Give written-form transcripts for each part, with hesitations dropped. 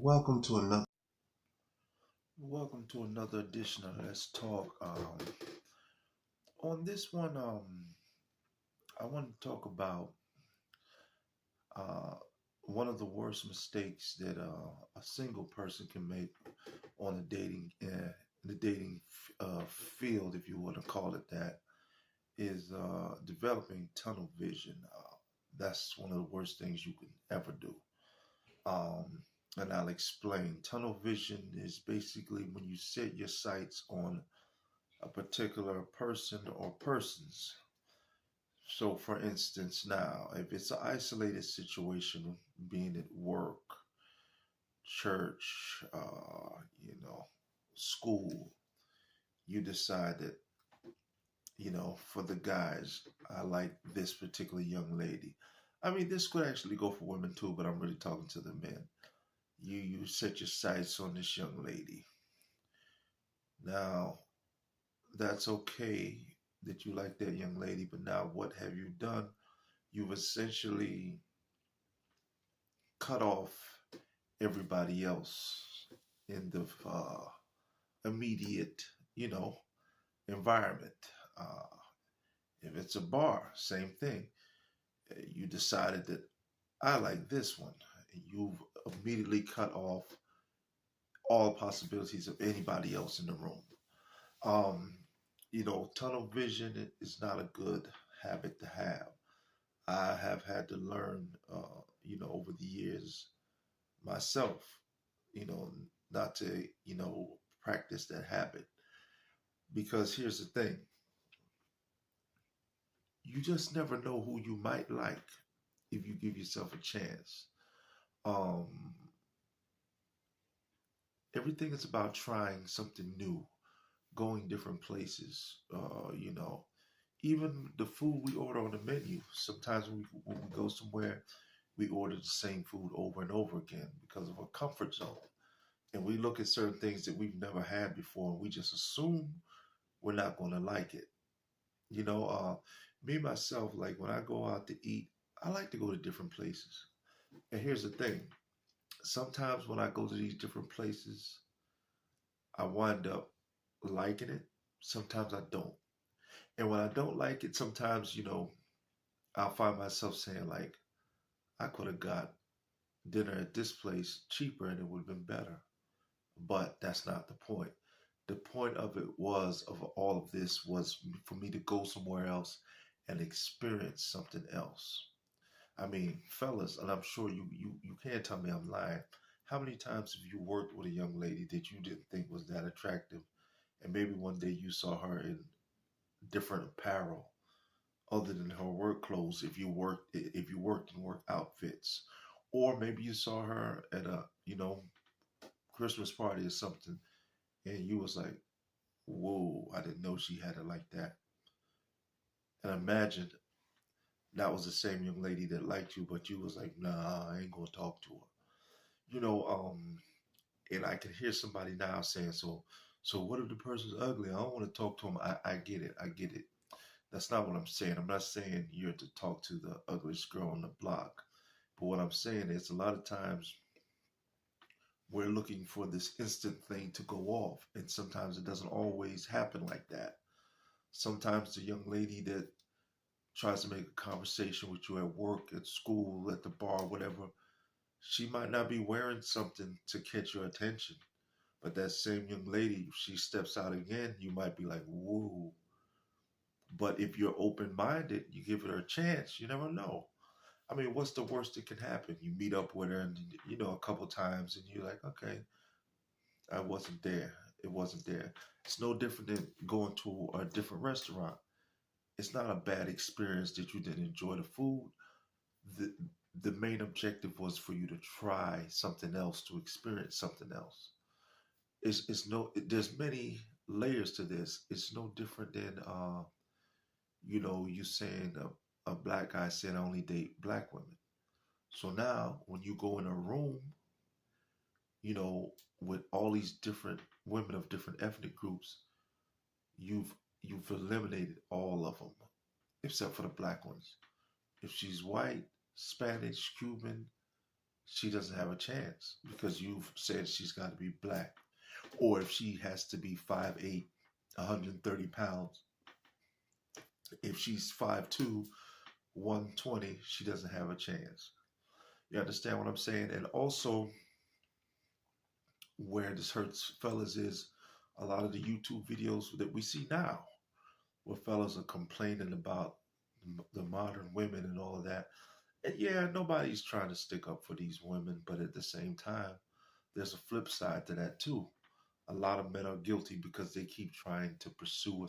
Welcome to another edition of Let's Talk. On this one, I want to talk about uh, one of the worst mistakes that a single person can make on the dating field, if you want to call it that, is developing tunnel vision. That's one of the worst things you can ever do. Um, and I'll explain. Tunnel vision is basically when you set your sights on a particular person or persons. So, for instance, now, if it's an isolated situation, being at work, church, school, you decide that, for the guys, I like this particular young lady. I mean, this could actually go for women too, but I'm really talking to the men. You set your sights on this young lady. Now, that's okay that you like that young lady, but now what have you done? You've essentially cut off everybody else in the immediate, you know, environment. Uh, if it's a bar, same thing. You decided that I like this one. You've immediately cut off all possibilities of anybody else in the room. Um, Tunnel vision is not a good habit to have. I have had to learn, over the years myself, you know, not to, practice that habit. Because here's the thing, you just never know who you might like if you give yourself a chance. Um, Everything is about trying something new, going different places, even the food we order on the menu. Sometimes when we go somewhere, we order the same food over and over again because of a comfort zone. And we look at certain things that we've never had before and we just assume we're not going to like it. You know, me myself, like when I go out to eat, I like to go to different places. And here's the thing, sometimes when I go to these different places, I wind up liking it. Sometimes I don't. And when I don't like it, sometimes, I'll find myself saying, like, I could have got dinner at this place cheaper and it would have been better. But that's not the point. The point of it was, of all of this, was for me to go somewhere else and experience something else. I mean, fellas, and I'm sure you can't tell me I'm lying. How many times have you worked with a young lady that you didn't think was that attractive, and maybe one day you saw her in different apparel other than her work clothes, if you worked in work outfits, or maybe you saw her at a Christmas party or something, and you was like, "Whoa, I didn't know she had it like that." And imagine that was the same young lady that liked you, but you was like, "Nah, I ain't gonna talk to her." You know, and I can hear somebody now saying, so what if the person's ugly? I don't want to talk to him. I get it. I get it. That's not what I'm saying. I'm not saying you're to talk to the ugliest girl on the block. But what I'm saying is a lot of times we're looking for this instant thing to go off. And sometimes it doesn't always happen like that. Sometimes the young lady that tries to make a conversation with you at work, at school, at the bar, whatever, she might not be wearing something to catch your attention. But that same young lady, if she steps out again, you might be like, whoa. But if you're open minded, you give her a chance, you never know. I mean, what's the worst that can happen? You meet up with her and, a couple times and you're like, okay, I wasn't there. It wasn't there. It's no different than going to a different restaurant. It's not a bad experience that you didn't enjoy the food. The, the main objective was for you to try something else, to experience something else. It's no, there's many layers to this. It's no different than, you saying a black guy saying I only date black women. So now when you go in a room, with all these different women of different ethnic groups, you've you've eliminated all of them except for the black ones. If she's white, Spanish, Cuban, she doesn't have a chance because you've said she's got to be black. Or if she has to be 5'8", 130 pounds, if she's 5'2", 120, she doesn't have a chance. You understand what I'm saying? And also, where this hurts fellas is a lot of the YouTube videos that we see now, where fellas are complaining about the modern women and all of that. And yeah, nobody's trying to stick up for these women, but at the same time, there's a flip side to that too. A lot of men are guilty because they keep trying to pursue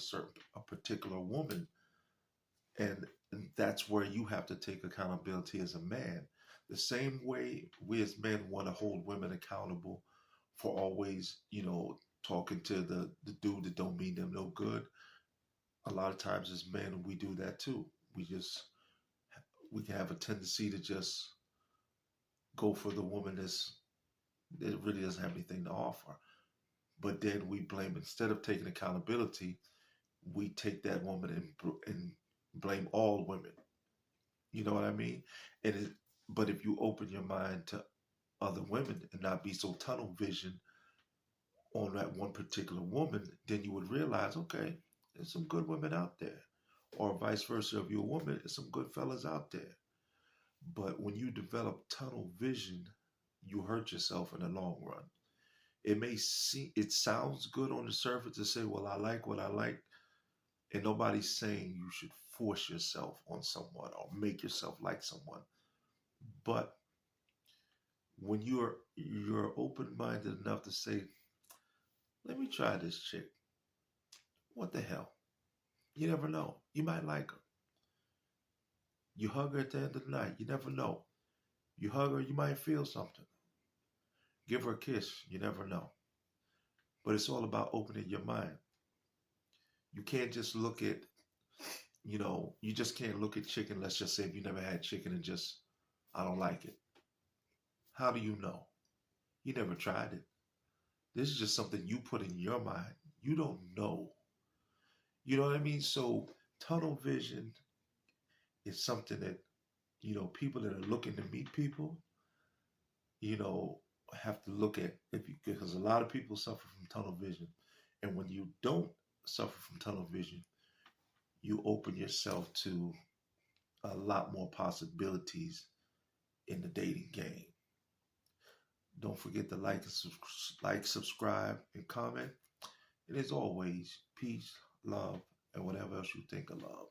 a particular woman, and that's where you have to take accountability as a man. The same way we as men want to hold women accountable for always, talking to the dude that don't mean them no good. A lot of times as men, we do that too. We can have a tendency to just go for the woman that really doesn't have anything to offer. But then we blame, instead of taking accountability, we take that woman and blame all women. You know what I mean? But if you open your mind to other women and not be so tunnel vision on that one particular woman, then you would realize, okay, there's some good women out there. Or vice versa, if you're a woman, there's some good fellas out there. But when you develop tunnel vision, you hurt yourself in the long run. It sounds good on the surface to say, well, I like what I like. And nobody's saying you should force yourself on someone or make yourself like someone. But when you're open-minded enough to say, let me try this chick. What the hell? You never know. You might like her. You hug her at the end of the night. You never know. You hug her, you might feel something. Give her a kiss. You never know. But it's all about opening your mind. You can't just look at, you just can't look at chicken. Let's just say if you never had chicken and just, I don't like it. How do you know? You never tried it. This is just something you put in your mind. You don't know. You know what I mean? So tunnel vision is something that, people that are looking to meet people, have to look at, because a lot of people suffer from tunnel vision. And when you don't suffer from tunnel vision, you open yourself to a lot more possibilities in the dating game. Don't forget to subscribe, and comment. And as always, peace, love, and whatever else you think of love.